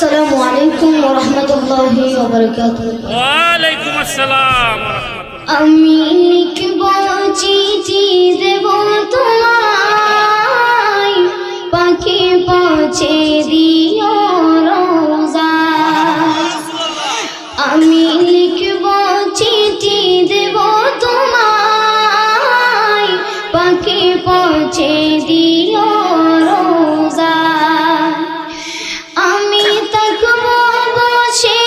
আসসালামু আলাইকুম ওয়া রাহমাতুল্লাহি ওয়া বারাকাতুহু। ওয়া আলাইকুম আসসালাম ওয়া রাহমাতুল্লাহ। আমি লিখব চিঠি দেব তোমায়, পাখি পৌঁছে দিও রোজায়। আমি লিখব চিঠি দেব তোমায়, পাখি পৌঁছে দিও রোজায়। আমি থাকব বসে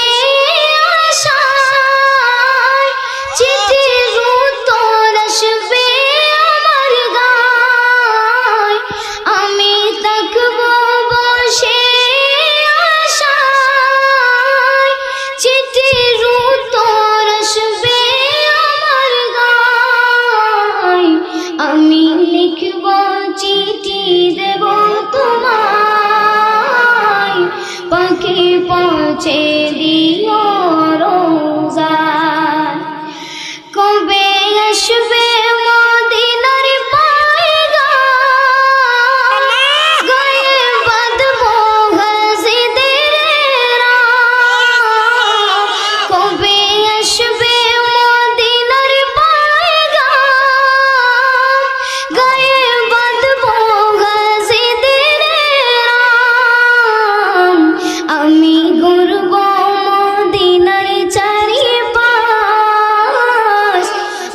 আশায়, চিঠির উত্তর আসবে আমার গায়। আমি থাকব বসে আশায়, চিঠির উত্তর আসবে আমার গায়। আমি লিখব চিঠি দেব তোমায়, পাখি পৌঁছে দিও রোজায়। কবে আসবে মদিনার পয়গাম, গায়ে বাঁধবো গাজীদের রাম। কবে আসবে মদিনার পয়গাম, গায়ে বাঁধবো গাজীদের রাম। আমি ঘুরব মদিনার চারিপাশ,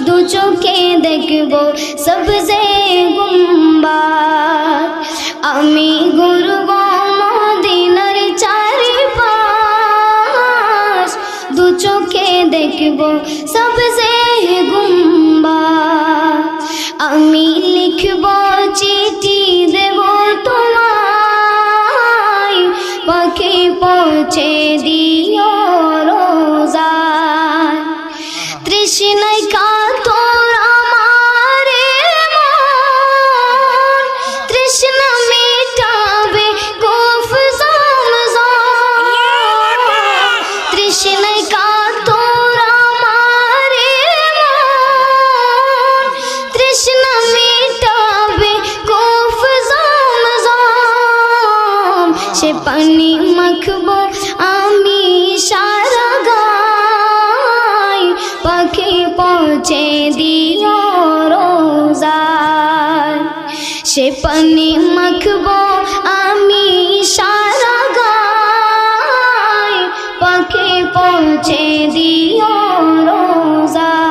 দু চোখে দেখব সবজে গুম্বাদ। আমি ঘুরব মদিনার চারিপাশ, দু চোখে দেখব সবজে গুম্বাদ। আমি লিখব চিঠি দেব তোমায়, পাখি পৌঁছে দিও রোজায়। তৃষ্ণায় কাতর আমার মন, তৃষ্ণা মেটাবে কূফ জমজম। তৃষ্ণায় কাতর আমার মন, তৃষ্ণা মেটাবে কূফ জমজম। সে পানি মাখবো আমি সারা গায়, পাখি পৌঁছে দিও রোজায়। সে পানি মাখবো আমি সারা গায়, পাখি পৌঁছে দিও রোজায়।